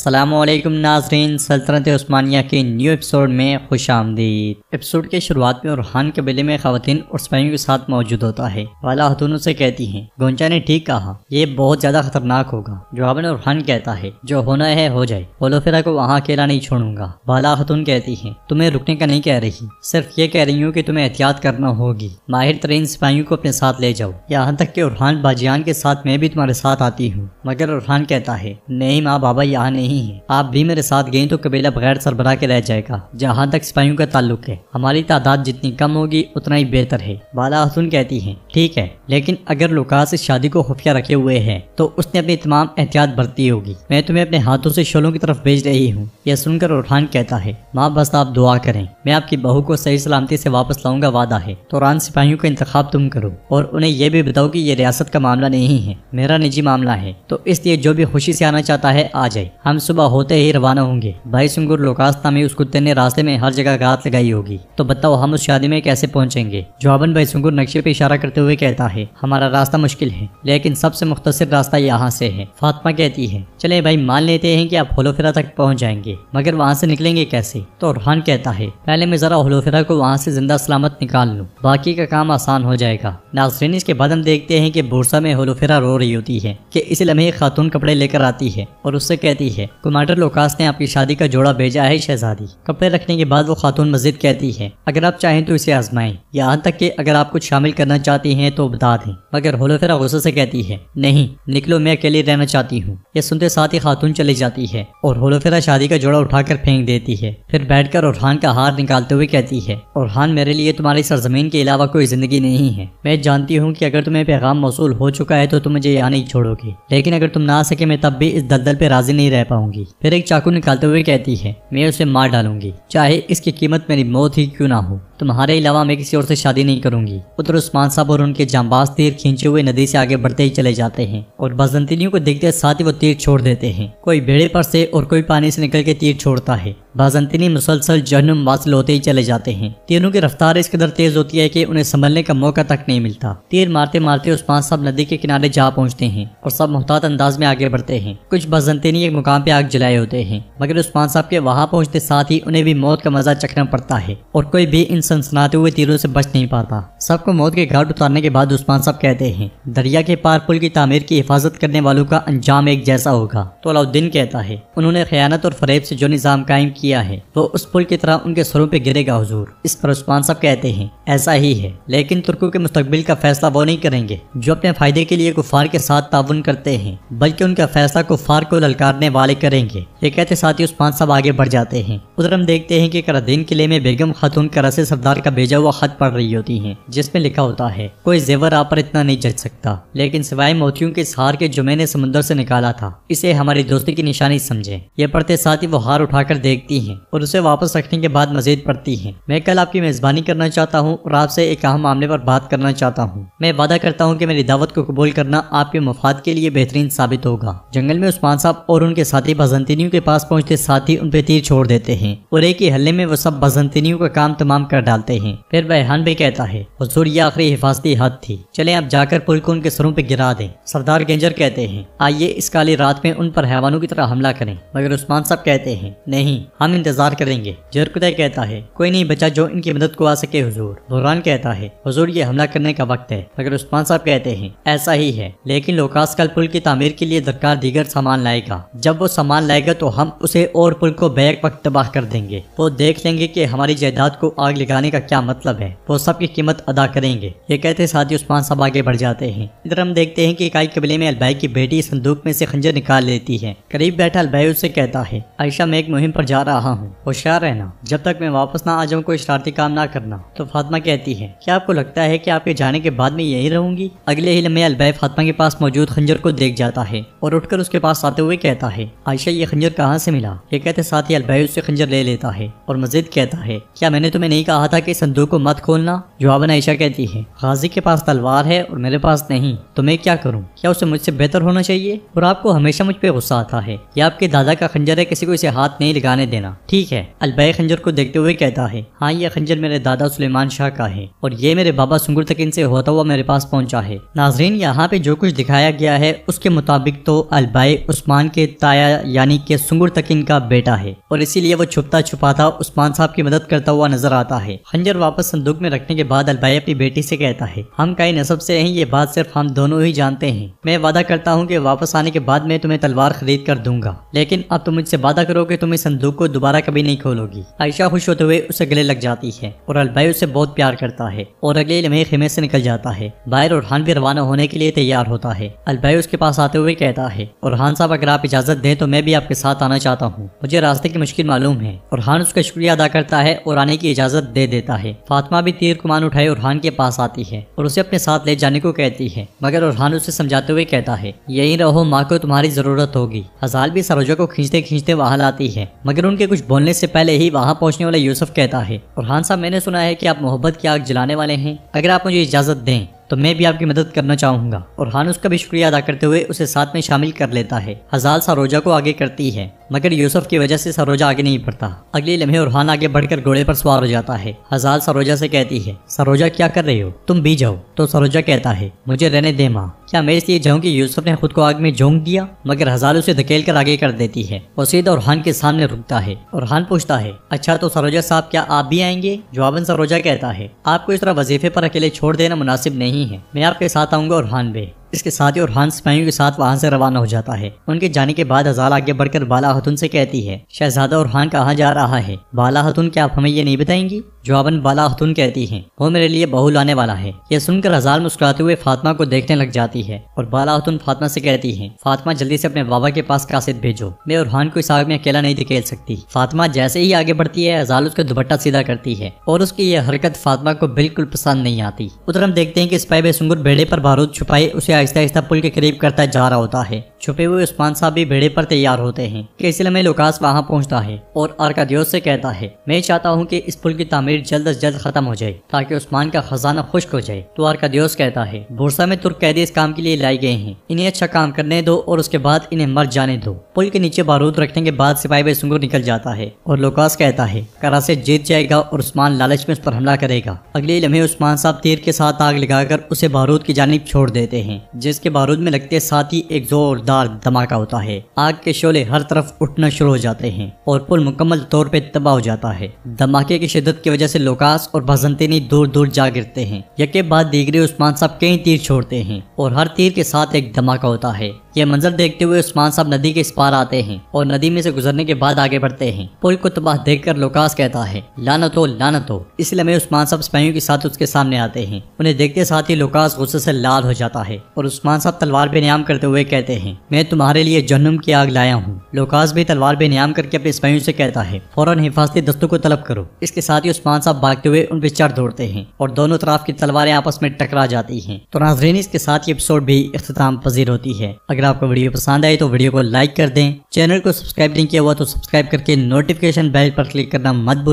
السلام علیکم ناظرین، سلطنت عثمانیہ کے نیو ایپیسوڈ میں خوش آمدید۔ ایپیسوڈ کے شروعات میں اورحان قبیلے میں خواتین اور سپاہیوں کے ساتھ موجود ہوتا ہے۔ والا خاتون سے کہتی ہیں، گونچا نے ٹھیک کہا، یہ بہت زیادہ خطرناک ہوگا۔ جواباً اورحان کہتا ہے، جو ہونا ہے ہو جائے، ہولوفیرا کو وہاں اکیلا نہیں چھوڑوں گا۔ والا خاتون کہتی ہیں، تمہیں رکنے کا نہیں کہہ رہی، صرف یہ کہہ رہی ہوں کہ تمہیں احتیاط کرنا ہوگی۔ ماہر ترین سپاہیوں کو اپنے ساتھ لے جاؤ، یہاں تک کہ اورحان باجیان کے ساتھ میں بھی تمہارے ساتھ آتی ہوں۔ مگر اورحان کہتا ہے، نہیں ماں بابا یہاں نہیں ہے، آپ بھی میرے ساتھ گئیں تو قبیلہ بغیر سربراہ کے رہ جائے گا۔ جہاں تک سپاہیوں کا تعلق ہے، ہماری تعداد جتنی کم ہوگی اتنا ہی بہتر ہے۔ والا خاتون کہتی ہیں، ٹھیک ہے، لیکن اگر لوکاس اس شادی کو خفیہ رکھے ہوئے ہے تو اس نے اپنی تمام احتیاط برتی ہوگی۔ میں تمہیں اپنے ہاتھوں سے شعلوں کی طرف بھیج رہی ہوں۔ یہ سن کر اورحان کہتا ہے، ماں بس آپ دعا کریں، میں آپ کی بہو کو صحیح سلامتی سے واپس لاؤں گا، وعدہ ہے۔ تو سپاہیوں کا انتخاب تم کرو اور انہیں یہ بھی بتاؤ کہ یہ ریاست کا معاملہ نہیں ہے، میرا نجی معاملہ ہے، تو اس لیے جو بھی خوشی سے آنا چاہتا ہے آ جائے۔ ہم صبح ہوتے ہی روانہ ہوں گے۔ بھائی سنگر لوکاس نامی اس کتے نے راستے میں ہر جگہ گھات لگائی ہوگی، تو بتاؤ ہم اس شادی میں کیسے پہنچیں گے؟ جواباً بھائی سنگر نقشے پہ اشارہ کرتے ہوئے کہتا ہے، ہمارا راستہ مشکل ہے، لیکن سب سے مختصر راستہ یہاں سے ہے۔ فاطمہ کہتی ہے، چلے بھائی مان لیتے ہیں کہ آپ ہولوفیرا تک پہنچ جائیں گے، مگر وہاں سے نکلیں گے کیسے؟ تو اورحان کہتا ہے، پہلے میں ذرا ہولوفیرا کو وہاں سے زندہ سلامت نکال لوں، باقی کا کام آسان ہو جائے گا۔ ناظرین، اس کے بعد ہم دیکھتے ہیں کہ بورسا میں ہولوفیرا رو رہی ہوتی ہے کہ اس لمحے ایک خاتون کپڑے لے کر آتی ہے اور اس سے کہتی ہے، کمانڈر لوکاس نے آپ کی شادی کا جوڑا بھیجا ہے شہزادی۔ کپڑے رکھنے کے بعد وہ خاتون مزید کہتی ہے، اگر آپ چاہیں تو اسے آزمائیں، یہاں تک کہ اگر آپ کچھ شامل کرنا چاہتی ہیں تو بتا دیں۔ مگر ہولوفیرا غصے سے کہتی ہے، نہیں نکلو، میں اکیلی رہنا چاہتی ہوں۔ یہ سنتے ساتھ ہی خاتون چلی جاتی ہے اور ہولوفیرا شادی کا جوڑا اٹھا کر پھینک دیتی ہے، پھر بیٹھ کر اورحان کا ہار نکالتے ہوئے کہتی ہے، اورحان میرے لیے تمہاری سرزمین کے علاوہ کوئی زندگی نہیں ہے۔ میں جانتی ہوں کہ اگر تمہیں پیغام موصول ہو چکا ہے تو تم مجھے یہاں نہیں چھوڑو گے، لیکن اگر تم نہ آ سکے میں تب بھی اس دلدل پہ راضی نہیں رہ پاؤں گی۔ پھر ایک چاقو نکالتے ہوئے کہتی ہے، میں اسے مار ڈالوں گی، چاہے اس کی قیمت میری موت ہی کیوں نہ ہو۔ تمہارے علاوہ میں کسی اور سے شادی نہیں کروں گی۔ ادھر عثمان صاحب اور ان کے جانباز تیر کھینچے ہوئے ندی سے آگے بڑھتے ہی چلے جاتے ہیں اور بازنطینیوں کو دیکھتے ساتھ ہی وہ تیر چھوڑ دیتے ہیں۔ کوئی بیڑے پر سے اور کوئی پانی سے نکل کے تیر چھوڑتا ہے۔ بازنطینی مسلسل جہنم واصل ہوتے ہی چلے جاتے ہیں۔ تیروں کی رفتار اس قدر تیز ہوتی ہے کہ انہیں سنبھلنے کا موقع تک نہیں ملتا۔ تیر مارتے مارتے عثمان صاحب ندی کے کنارے جا پہنچتے ہیں اور سب محتاط انداز میں آگے بڑھتے ہیں۔ کچھ بازنطینی ایک مقام پہ آگ جلائے ہوتے ہیں، مگر عثمان صاحب کے وہاں پہنچتے ساتھ ہی انہیں بھی موت کا مزہ چکھنا پڑتا ہے اور کوئی بھی ان سنسناتے ہوئے تیروں سے بچ نہیں پاتا۔ سب کو موت کے گھاٹ اتارنے کے بعد عثمان صاحب کہتے ہیں، دریا کے پار پل کی تعمیر کی حفاظت کرنے والوں کا انجام ایک جیسا ہوگا۔ تو علاؤالدین کہتا ہے، انہوں نے خیانت اور فریب سے جو نظام قائم کیا ہے وہ اس پل کی طرح ان کے سروں پہ گرے گا حضور۔ اس پر عثمان صاحب کہتے ہیں، ایسا ہی ہے، لیکن ترکوں کے مستقبل کا فیصلہ وہ نہیں کریں گے جو اپنے فائدے کے لیے کفار کے ساتھ تعاون کرتے ہیں، بلکہ ان کا فیصلہ کفار کو للکارنے والے کریں گے۔ یہ کہتے ساتھ ہی عثمان صاحب آگے بڑھ جاتے ہیں۔ ادھر ہم دیکھتے ہیں کہ کرادین قلعے میں بیگم خاتون کراسے سردار کا بھیجا ہوا خط پڑھ رہی ہوتی ہیں، جس میں لکھا ہوتا ہے، کوئی زیور آپ پر اتنا نہیں جچ سکتا، لیکن سوائے موتیوں کے اس ہار کے جو میں نے سمندر سے نکالا تھا، اسے ہماری دوستی کی نشانی سمجھیں۔ یہ پڑھتے ساتھ ہی وہ ہار اٹھا کر دیکھتی ہیں اور اسے واپس رکھنے کے بعد مزید پڑھتی ہیں، میں کل آپ کی میزبانی کرنا چاہتا ہوں اور آپ سے ایک اہم معاملے پر بات کرنا چاہتا ہوں۔ میں وعدہ کرتا ہوں کہ میری دعوت کو قبول کرنا آپ کے مفاد کے لیے بہترین ثابت ہوگا۔ جنگل میں عثمان صاحب اور ان کے ساتھی بازنطینیوں کے پاس پہنچتے ساتھ ہی ان پہ تیر چھوڑ دیتے ہیں اور ایک ہی حلے میں وہ سب بازنطینیوں کا کام تمام کر ڈالتے ہیں۔ پھر بہان بھی کہتا ہے، حضور یہ آخری حفاظتی حد تھی، چلیں اب جا کر پل کو ان کے سروں پہ گرا دیں۔ سردار گنجر کہتے ہیں، آئیے اس کالی رات میں ان پر حیوانوں کی طرح حملہ کریں، مگر عثمان صاحب کہتے ہیں، نہیں ہم انتظار کریں گے۔ جرکدہ کہتا ہے، کوئی نہیں بچا جو ان کی مدد کو آ سکے حضور۔ بحران کہتا ہے، حضور یہ حملہ کرنے کا وقت ہے، مگر عثمان صاحب کہتے ہیں، ایسا ہی ہے، لیکن لوکاس کل پل کی تعمیر کے لیے درکار دیگر سامان لائے گا، جب وہ سامان لائے گا تو ہم اسے اور پل کو بیک وقت تباہ کر دیں گے۔ وہ دیکھ لیں گے کہ ہماری جائیداد کو آگ لگانے کا کیا مطلب ہے، وہ سب کی قیمت ادا کریں گے۔ یہ کہتے ساتھ ہی عثمان صاحب آگے بڑھ جاتے ہیں۔ ادھر ہم دیکھتے ہیں کہ اکائی قبیلے میں البائی کی بیٹی صندوق میں سے خنجر نکال لیتی ہے۔ قریب بیٹھا البائی اس سے کہتا ہے، عائشہ میں ایک مہم پر جا رہا ہوں، ہوشیار رہنا، جب تک میں واپس نہ آ جاؤں کوئی شرارتی کام نہ کرنا۔ تو فاطمہ کہتی ہے، کیا آپ کو لگتا ہے کہ آپ کے جانے کے بعد میں یہی رہوں گی؟ اگلے ہی لمحے البائی فاطمہ کے پاس موجود خنجر کو دیکھ جاتا ہے اور اٹھ کر اس کے پاس آتے ہوئے کہتا ہے، عائشہ یہ خنجر کہاں سے ملا؟ یہ کہتے ساتھ ہی البائی اس سے خنجر خنجر لے لیتا ہے اور مزید کہتا ہے کیا میں نے تمہیں نہیں کہا تھا کہ صندوق کو مت کھولنا؟ جواباً عائشہ کہتی ہے غازی کے پاس تلوار ہے اور میرے پاس نہیں، تو میں کیا کروں؟ کیا اسے مجھ سے بہتر ہونا چاہیے؟ اور آپ کو ہمیشہ مجھ پہ غصہ آتا ہے، یہ آپ کے دادا کا خنجر ہے، کسی کو اسے ہاتھ نہیں لگانے دینا، ٹھیک ہے؟ البئی خنجر کو دیکھتے ہوئے کہتا ہے ہاں یہ خنجر میرے دادا سلیمان شاہ کا ہے اور یہ میرے بابا سنگر تکین سے ہوتا ہوا میرے پاس پہنچا ہے۔ ناظرین یہاں پہ جو کچھ دکھایا گیا ہے اس کے مطابق تو البئی عثمان کے تایا یعنی کہ سنگر تکین کا بیٹا ہے اور اسی لیے وہ چھپتا چھپاتا عثمان صاحب کی مدد کرتا ہوا نظر آتا ہے۔ خنجر واپس صندوق میں رکھنے کے بعد البئی اپنی بیٹی سے کہتا ہے ہم کئی نسب سے ہیں، یہ بات صرف ہم دونوں ہی جانتے ہیں، میں وعدہ کرتا ہوں کہ واپس آنے کے بعد میں تمہیں تلوار خرید کر دوں گا، لیکن اب تم مجھ سے وعدہ کرو کہ تم اس صندوق کو دوبارہ کبھی نہیں کھولو گی۔ عائشہ خوش ہوتے ہوئے اسے گلے لگ جاتی ہے اور البئی اسے بہت پیار کرتا ہے اور اگلے لمحے خیمے سے نکل جاتا ہے۔ باہر اورحان بھی روانہ ہونے کے لیے تیار ہوتا ہے۔ البئی اس کے پاس آتے ہوئے کہتا ہے اورحان صاحب اگر آپ اجازت دیں تو میں بھی آپ کے ساتھ آنا چاہتا ہوں، مجھے راستے کی مشکل معلوم ہے۔ اورحان اس کا شکریہ ادا کرتا ہے اور آنے کی اجازت دے دیتا ہے۔ فاطمہ بھی تیر کمان اٹھائے اورحان کے پاس آتی ہے اور اسے اپنے ساتھ لے جانے کو کہتی ہے، مگر اورحان اسے سمجھاتے ہوئے کہتا ہے یہی رہو، ماں کو تمہاری ضرورت ہوگی۔ ہزال بھی سروجا کو کھینچتے کھینچتے وہاں لاتی ہے، مگر ان کے کچھ بولنے سے پہلے ہی وہاں پہنچنے والا یوسف کہتا ہے اورحان صاحب میں نے سنا ہے کہ آپ محبت کی آگ جلانے والے ہیں، اگر آپ مجھے اجازت دیں تو میں بھی آپ کی مدد کرنا چاہوں گا۔ اورحان اس کا بھی شکریہ ادا کرتے ہوئے اسے ساتھ میں شامل کر لیتا ہے۔ ہزال سروجا کو آگے کرتی ہے مگر یوسف کی وجہ سے سروجا آگے نہیں بڑھتا۔ اگلے لمحے اورحان آگے بڑھ کر گھوڑے پر سوار ہو جاتا ہے۔ ہزال سروجا سے کہتی ہے سروجا کیا کر رہے ہو، تم بھی جاؤ، تو سروجا کہتا ہے مجھے رہنے دے ماں، کیا میں اس لیے جاؤں کہ یوسف نے خود کو آگ میں جھونک دیا؟ مگر ہزال اسے دھکیل کر آگے کر دیتی ہے اور سیدھا اورحان کے سامنے رکتا ہے۔ اورحان پوچھتا ہے اچھا تو سروجا صاحب کیا آپ بھی آئیں گے؟ جواباً سروجا کہتا ہے آپ کو اس طرح وظیفے پر اکیلے چھوڑ دینا مناسب نہیں ہے، میں آپ کے ساتھ آؤں گا اورحان بے۔ اس کے ساتھ ہی اورحان سپاہیوں کے ساتھ وہاں سے روانہ ہو جاتا ہے۔ ان کے جانے کے بعد ہزال آگے بڑھ کر بالا خاتون سے کہتی ہے شہزادہ اورحان کہاں جا رہا ہے؟ بالا خاتون کیا آپ ہمیں یہ نہیں بتائیں گی؟ جواباً بالا خاتون کہتی ہیں وہ میرے لیے بہو لانے والا ہے۔ یہ سن کر ہزال مسکراتے ہوئے فاطمہ کو دیکھنے لگ جاتی ہے اور بالا خاتون فاطمہ سے کہتی ہیں فاطمہ جلدی سے اپنے بابا کے پاس قاصد بھیجو، میں اورحان کو اس آگ میں اکیلا نہیں دھکیل سکتی۔ فاطمہ جیسے ہی آگے بڑھتی ہے ہزال اس کا دوپٹہ سیدھا کرتی ہے اور اس کی یہ حرکت فاطمہ کو بالکل پسند نہیں آتی۔ ادھر ہم دیکھتے ہیں کہ سپاہی بے سنگر بیڑے پر بارود چھپائے اسے آہستہ آہستہ پل کے قریب کرتا جا رہا ہوتا ہے۔ چھپے ہوئے عثمان صاحب بھی بیڑے پر تیار ہوتے ہیں کہ اس لمحے لوکاس وہاں پہنچتا ہے اور ارکادیوس سے کہتا ہے میں چاہتا ہوں کہ اس پل کی تعمیر جلد از جلد ختم ہو جائے تاکہ عثمان کا خزانہ خشک ہو جائے۔ تو ارکادیوس کہتا ہے بورسا میں ترک قیدی اس کام کے لیے لائے گئے ہیں، انہیں اچھا کام کرنے دو اور اس کے بعد انہیں مر جانے دو۔ پل کے نیچے بارود رکھنے کے بعد سپاہی بے سنگر نکل جاتا ہے اور لوکاس کہتا ہے کراسے جیت جائے گا اور عثمان لالچ میں اس پر حملہ کرے گا۔ اگلے لمحے عثمان صاحب تیر کے ساتھ آگ لگا کر اسے بارود کی جانب چھوڑ دیتے ہیں، جس کے بارود میں لگتے ساتھ ہی ایک زوردار دھماکہ ہوتا ہے۔ آگ کے شعلے ہر طرف اٹھنا شروع ہو جاتے ہیں اور پل مکمل طور پہ تباہ ہو جاتا ہے۔ دھماکے کی شدت کی وجہ سے لوکاس اور بازنطینی دور دور جا گرتے ہیں۔ یکے بعد دیگرے عثمان صاحب کئی تیر چھوڑتے ہیں اور ہر تیر کے ساتھ ایک دھماکہ ہوتا ہے۔ یہ منظر دیکھتے ہوئے عثمان صاحب ندی کے اس پار آتے ہیں اور ندی میں سے گزرنے کے بعد آگے بڑھتے ہیں۔ پل کو تباہ دیکھ کر لوکاس کہتا ہے لعنت ہو لعنت ہو۔ اس لمحے عثمان صاحب سپاہیوں کے ساتھ اس کے سامنے آتے ہیں، انہیں دیکھتے ساتھ ہی لوکاس غصے سے لال ہو جاتا ہے اور عثمان صاحب تلوار بے نیام کرتے ہوئے کہتے ہیں میں تمہارے لیے جہنم کی آگ لایا ہوں۔ لوکاس بھی تلوار بے نیام کر کے اپنے سپاہیوں سے کہتا ہے فوراً حفاظتی دستوں کو طلب کرو۔ اس کے ساتھ ہی عثمان صاحب بھاگتے ہوئے ان پہ چڑھ دوڑتے ہیں اور دونوں طرف کی تلواریں آپس میں ٹکرا جاتی ہیں۔ تو ناظرین اس کے ساتھ یہ ایپیسوڈ بھی اختتام پذیر ہوتی ہے۔ اگر آپ کو ویڈیو پسند آئے تو ویڈیو کو لائک کر دیں، چینل کو سبسکرائب نہیں کیا ہوا تو سبسکرائب کر کے نوٹیفیکیشن بیل پر کلک کرنا مت بھولیں۔